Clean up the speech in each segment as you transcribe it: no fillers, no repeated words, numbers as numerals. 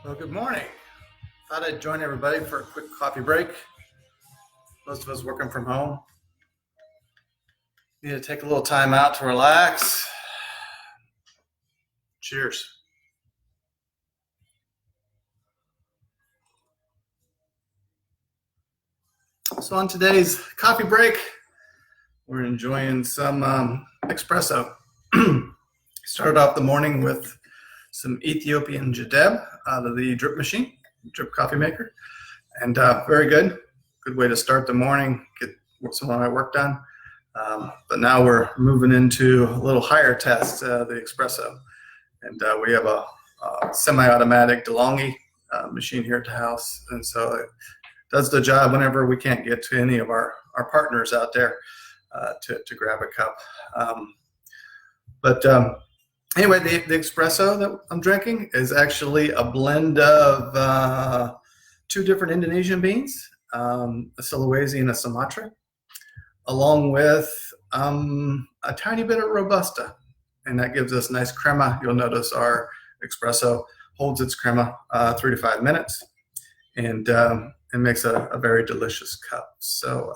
Well, good morning. Thought I'd join everybody for a quick coffee break. Most of us working from home. Need to take a little time out to relax. Cheers. So on today's coffee break, we're enjoying some espresso. Started off the morning with some Ethiopian Gadeb out of the drip machine, drip coffee maker, and very good. Good way to start the morning, get some of my work done. But now we're moving into a little higher test, the espresso. And we have a semi-automatic DeLonghi machine here at the house. And so it does the job whenever we can't get to any of our partners out there to grab a cup. Anyway, the espresso that I'm drinking is actually a blend of two different Indonesian beans, a Sulawesi and a Sumatra, along with a tiny bit of Robusta. And that gives us nice crema. You'll notice our espresso holds its crema 3 to 5 minutes, and it makes a very delicious cup. So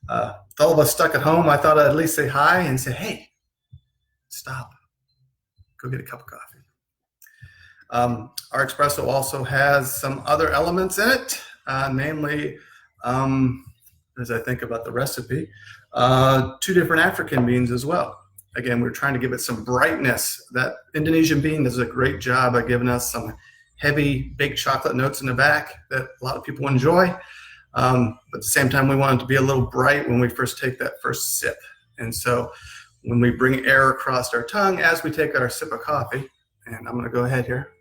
with all of us stuck at home, I thought I'd at least say hi and say, hey, stop. Go get a cup of coffee. Our espresso also has some other elements in it, namely, as I think about the recipe, 2 different African beans as well. Again, we're trying to give it some brightness. That Indonesian bean does a great job of giving us some heavy baked chocolate notes in the back that a lot of people enjoy. But at the same time, we want it to be a little bright when we first take that first sip. And so when we bring air across our tongue as we take our sip of coffee, and I'm going to go ahead here.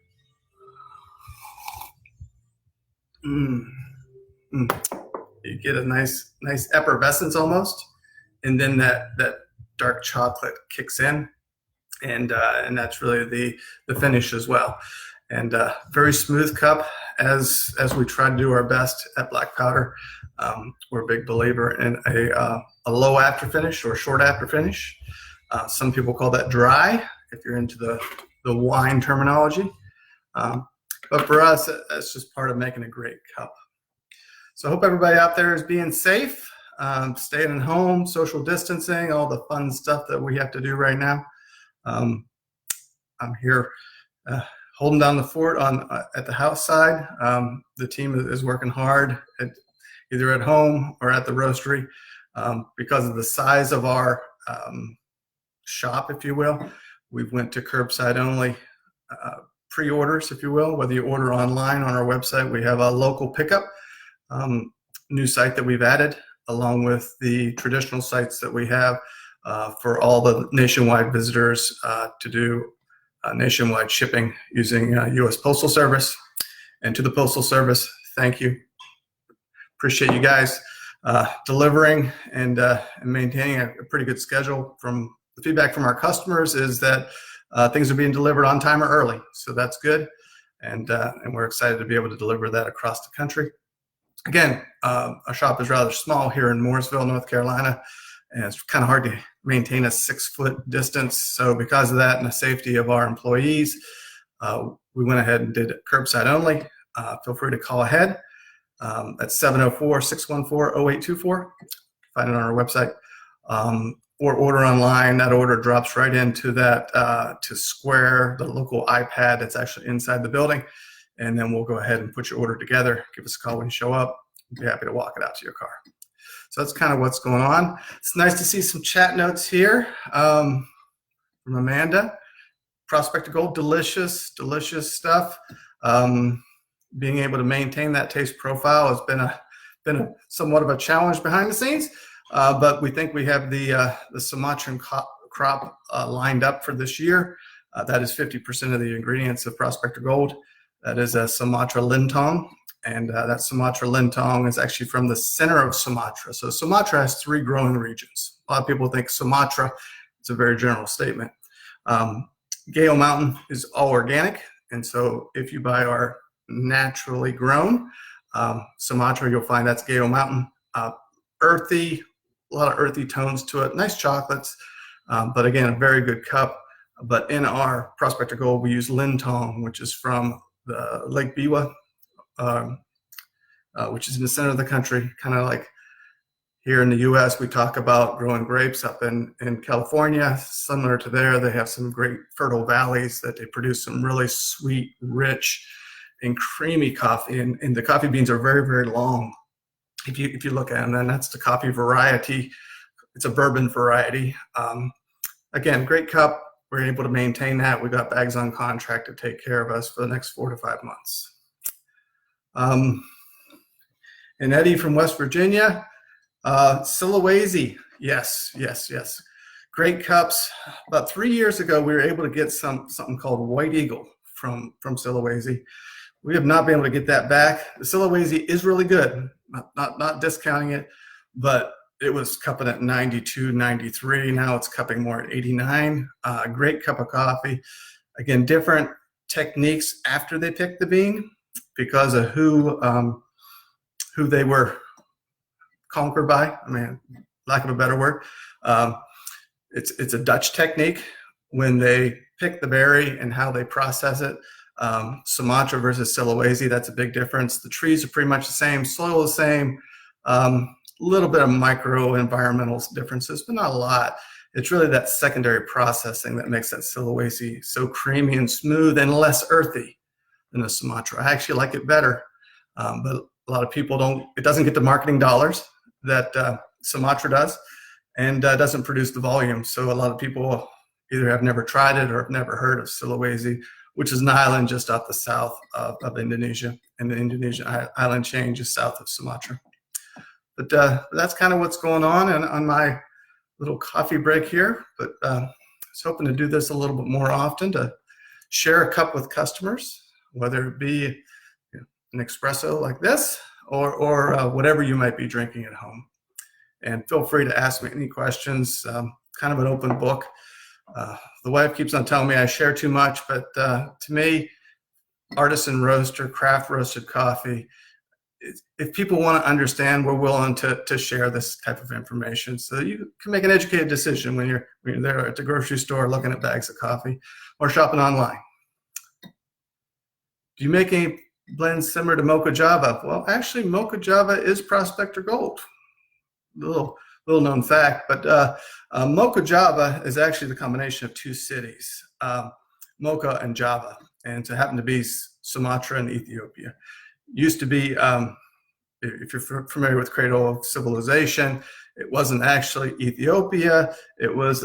You get a nice effervescence almost, and then that dark chocolate kicks in, and that's really the finish as well. And very smooth cup as we try to do our best at Black Powder. We're a big believer in a low after finish or short after finish. Some people call that dry if you're into the wine terminology. But for us, that's just part of making a great cup. So I hope everybody out there is being safe, staying at home, social distancing, all the fun stuff that we have to do right now. I'm here holding down the fort at the house side. The team is working hard either at home or at the roastery because of the size of our shop, if you will. We went to curbside only pre-orders, if you will. Whether you order online on our website, we have a local pickup new site that we've added, along with the traditional sites that we have for all the nationwide visitors to do nationwide shipping using U.S. Postal Service. And to the Postal Service, thank you. Appreciate you guys delivering and maintaining a pretty good schedule. From the feedback from our customers is that things are being delivered on time or early, so that's good. And we're excited to be able to deliver that across the country. Again, our shop is rather small here in Mooresville, North Carolina, and it's kind of hard to maintain a 6-foot distance. So because of that and the safety of our employees, we went ahead and did curbside only. Feel free to call ahead. That's 704-614-0824. Find it on our website. Or order online. That order drops right into that to Square, the local iPad that's actually inside the building. And then we'll go ahead and put your order together. Give us a call when you show up. We'll be happy to walk it out to your car. So that's kind of what's going on. It's nice to see some chat notes here from Amanda. Prospector Gold, delicious stuff. Being able to maintain that taste profile has been a somewhat of a challenge behind the scenes, but we think we have the Sumatran crop lined up for this year. That is 50% of the ingredients of Prospector Gold. That is a Sumatra lintong, and that Sumatra lintong is actually from the center of Sumatra. So Sumatra has 3 growing regions. A lot of people think Sumatra. It's a very general statement. Gale Mountain is all organic, and so if you buy our naturally grown Sumatra, you'll find that's Gale Mountain. Earthy, a lot of earthy tones to it. Nice chocolates, but again, a very good cup. But in our Prospector Gold, we use lintong, which is from Lake Biwa, which is in the center of the country, kind of like here in the U.S. we talk about growing grapes. Up in California, similar to there, they have some great fertile valleys that they produce some really sweet, rich, and creamy coffee. And the coffee beans are very, very long. If you look at them, and that's the coffee variety. It's a bourbon variety. Again, great cup. We're able to maintain that. We got bags on contract to take care of us for the next 4 to 5 months. And Eddie from West Virginia, Sulawesi, yes. Great cups. About 3 years ago, we were able to get something called White Eagle from Sulawesi. We have not been able to get that back. The Sulawesi is really good, not discounting it, but it was cupping at 92, 93. Now it's cupping more at 89. Great cup of coffee. Again, different techniques after they picked the bean because of who they were conquered by. I mean, lack of a better word. It's a Dutch technique when they pick the berry and how they process it. Sumatra versus Sulawesi, that's a big difference. The trees are pretty much the same, soil the same, little bit of micro environmental differences, but not a lot. It's really that secondary processing that makes that Sulawesi so creamy and smooth and less earthy than the Sumatra. I actually like it better, but a lot of people don't. It doesn't get the marketing dollars that Sumatra does, and doesn't produce the volume. So a lot of people either have never tried it or have never heard of Sulawesi, which is an island just off the south of Indonesia, and the Indonesian island chain just south of Sumatra. But that's kind of what's going on my little coffee break here. But I was hoping to do this a little bit more often, to share a cup with customers, whether it be an espresso like this or whatever you might be drinking at home. And feel free to ask me any questions. Kind of an open book. The wife keeps on telling me I share too much, but to me, artisan roaster, craft roasted coffee, if people want to understand, we're willing to share this type of information so you can make an educated decision when you're there at the grocery store looking at bags of coffee or shopping online. Do you make any blends similar to Mochs Java? Well, actually, Mochs Java is Prospector Gold. Little known fact, but Mochs Java is actually the combination of two cities, Mocha and Java, and to happen to be Sumatra and Ethiopia. Used to be, if you're familiar with Cradle of Civilization, it wasn't actually Ethiopia. It was,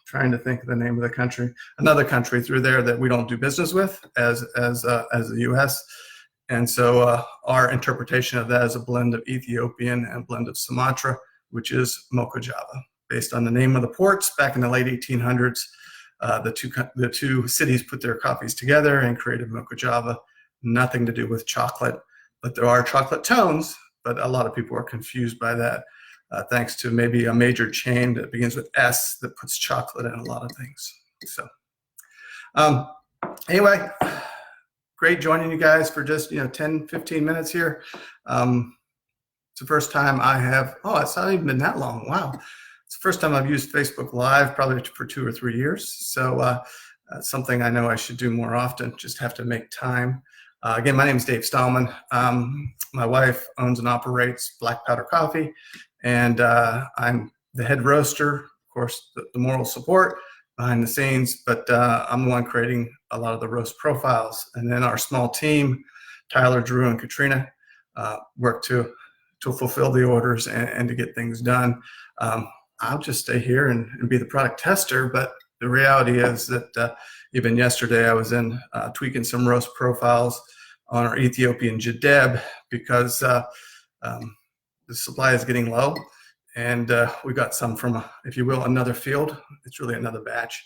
trying to think of the name of the country, another country through there that we don't do business with as the U.S. And so our interpretation of that is a blend of Ethiopian and blend of Sumatra, which is Mochs Java, based on the name of the ports back in the late 1800s. The two cities put their coffees together and created Mochs Java. Nothing to do with chocolate, but there are chocolate tones, but a lot of people are confused by that, thanks to maybe a major chain that begins with S that puts chocolate in a lot of things. So anyway, great joining you guys for just 10, 15 minutes here. It's the first time I have, it's not even been that long. Wow. It's the first time I've used Facebook Live, probably for 2 or 3 years. So something I know I should do more often, just have to make time. Again, my name is Dave Stallman. My wife owns and operates Black Powder Coffee, and I'm the head roaster, of course, the moral support behind the scenes, but I'm the one creating a lot of the roast profiles. And then our small team, Tyler, Drew, and Katrina, work to fulfill the orders and to get things done. I'll just stay here and be the product tester, but the reality is that even yesterday I was in tweaking some roast profiles on our Ethiopian Gadeb because the supply is getting low, and we got some from, if you will, another field. It's really another batch,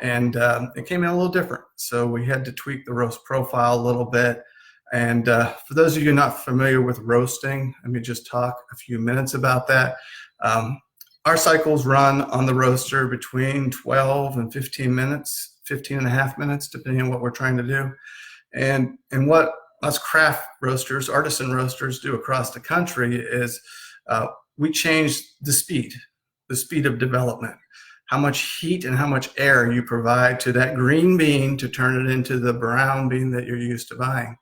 and it came in a little different. So we had to tweak the roast profile a little bit. And for those of you not familiar with roasting, let me just talk a few minutes about that. Our cycles run on the roaster between 12 and 15 minutes, 15 and a half minutes, depending on what we're trying to do. And what us craft roasters, artisan roasters do across the country is we change the speed of development. how much heat and how much air you provide to that green bean to turn it into the brown bean that you're used to buying.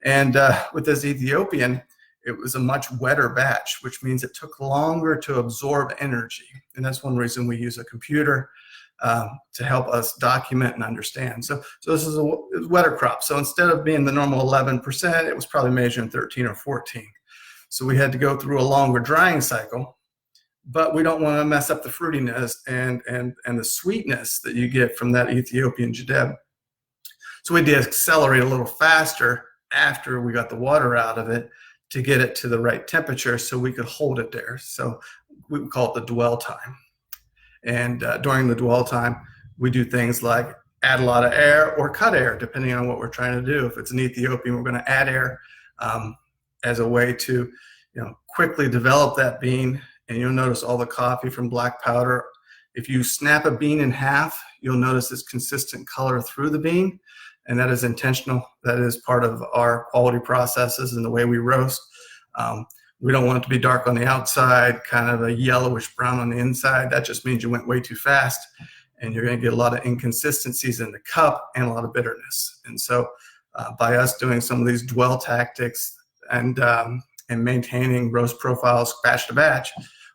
And with this Ethiopian, it was a much wetter batch, which means it took longer to absorb energy. And that's one reason we use a computer to help us document and understand. So this is a wetter crop. So instead of being the normal 11%, it was probably measuring 13 or 14. So we had to go through a longer drying cycle, but we don't want to mess up the fruitiness and the sweetness that you get from that Ethiopian Gadeb. So we had to accelerate a little faster after we got the water out of it to get it to the right temperature so we could hold it there. So we would call it the dwell time. And during the dwell time, we do things like add a lot of air or cut air, depending on what we're trying to do. If it's an Ethiopian, we're going to add air as a way to quickly develop that bean. And you'll notice all the coffee from black powder. If you snap a bean in half, you'll notice this consistent color through the bean. And that is intentional. That is part of our quality processes and the way we roast. We don't want it to be dark on the outside, kind of a yellowish brown on the inside. That just means you went way too fast, and you're going to get a lot of inconsistencies in the cup and a lot of bitterness. And so by us doing some of these dwell tactics and maintaining roast profiles batch to batch,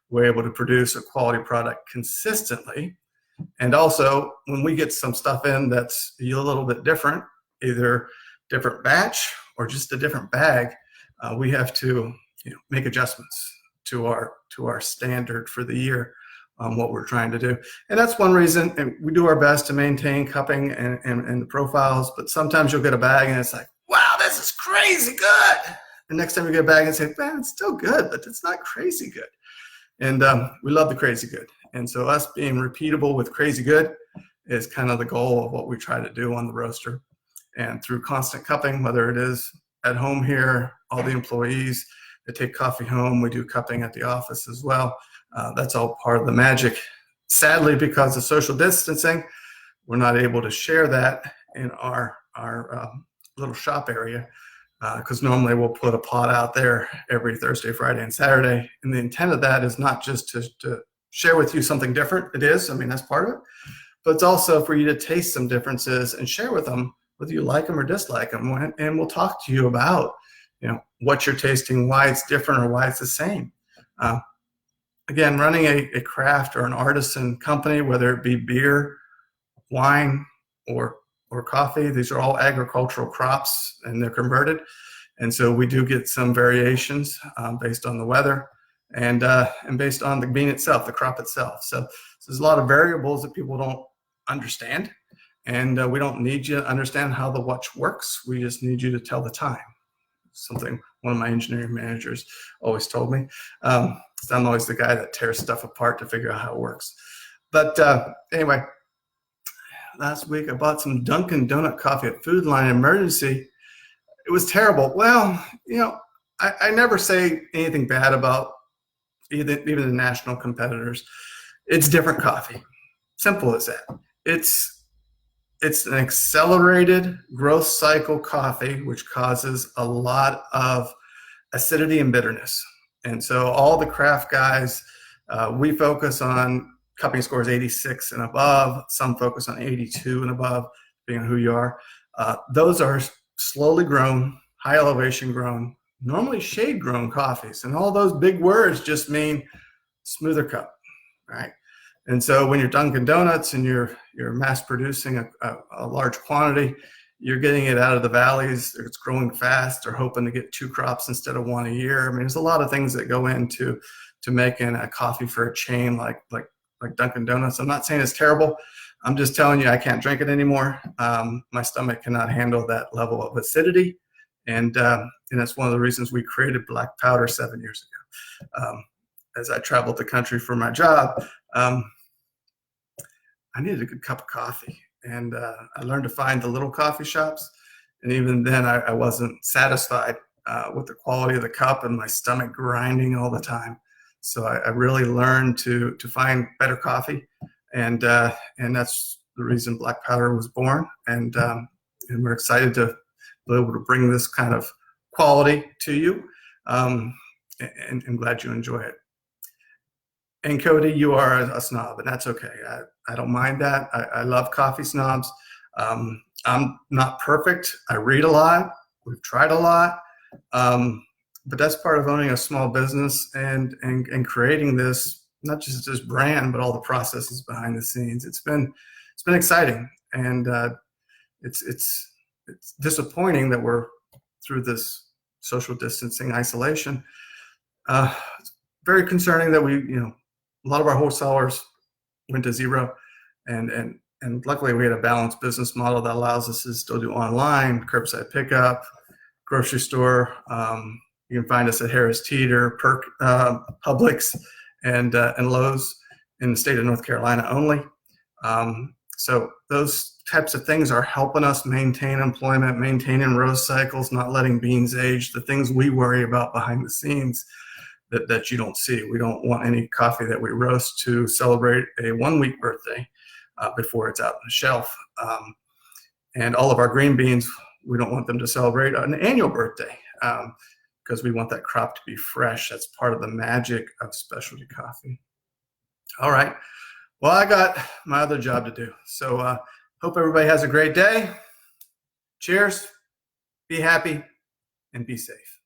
we're able to produce a quality product consistently. And also, when we get some stuff in that's a little bit different, either different batch or just a different bag, we have to make adjustments to our standard for the year on what we're trying to do. And that's one reason, and we do our best to maintain cupping and the profiles, but sometimes you'll get a bag and it's like, wow, this is crazy good. The next time you get a bag and say, man, it's still good, but it's not crazy good. And we love the crazy good. And so us being repeatable with crazy good is kind of the goal of what we try to do on the roaster. And through constant cupping, whether it is at home here, all the employees that take coffee home, we do cupping at the office as well. That's all part of the magic. Sadly, because of social distancing, we're not able to share that in our little shop area, because normally we'll put a pot out there every Thursday, Friday, and Saturday. And the intent of that is not just to share with you something different. It is, I mean, that's part of it. But it's also for you to taste some differences and share with them, whether you like them or dislike them. And we'll talk to you about, what you're tasting, why it's different or why it's the same. Again, running a craft or an artisan company, whether it be beer, wine, or coffee, these are all agricultural crops and they're converted. And so we do get some variations based on the weather and based on the bean itself, the crop itself. So there's a lot of variables that people don't understand. And we don't need you to understand how the watch works. We just need you to tell the time. Something one of my engineering managers always told me. I'm always the guy that tears stuff apart to figure out how it works. But anyway, last week I bought some Dunkin' Donut coffee at Food Line Emergency. It was terrible. Well, I never say anything bad about even the national competitors. It's different coffee. Simple as that. It's an accelerated growth cycle coffee, which causes a lot of acidity and bitterness. And so all the craft guys, we focus on cupping scores 86 and above. Some focus on 82 and above, depending on who you are. Those are slowly grown, high elevation grown, normally shade grown coffees. And all those big words just mean smoother cup, right? And so when you're Dunkin' Donuts and you're mass producing a large quantity, you're getting it out of the valleys. It's growing fast. They're hoping to get 2 crops instead of 1 a year. I mean, there's a lot of things that go into making a coffee for a chain like Dunkin' Donuts. I'm not saying it's terrible. I'm just telling you I can't drink it anymore. My stomach cannot handle that level of acidity, and that's one of the reasons we created black powder 7 years ago. As I traveled the country for my job, I needed a good cup of coffee. And I learned to find the little coffee shops. And even then, I wasn't satisfied with the quality of the cup and my stomach grinding all the time. So I really learned to find better coffee. And that's the reason Black Powder was born. And we're excited to be able to bring this kind of quality to you. And glad you enjoy it. And Cody, you are a snob, and that's okay. I don't mind that. I love coffee snobs. I'm not perfect. I read a lot. We've tried a lot. But that's part of owning a small business and creating this, not just this brand, but all the processes behind the scenes. It's been exciting, and it's disappointing that we're through this social distancing isolation. It's very concerning that a lot of our wholesalers went to zero, and luckily we had a balanced business model that allows us to still do online, curbside pickup, grocery store. You can find us at Harris Teeter, Publix, and Lowe's in the state of North Carolina only. So those types of things are helping us maintain employment, maintaining roast cycles, not letting beans age, the things we worry about behind the scenes that you don't see. We don't want any coffee that we roast to celebrate a 1-week birthday before it's out on the shelf. And all of our green beans, we don't want them to celebrate an annual birthday because we want that crop to be fresh. That's part of the magic of specialty coffee. All right. Well, I got my other job to do. So hope everybody has a great day. Cheers. Be happy and be safe.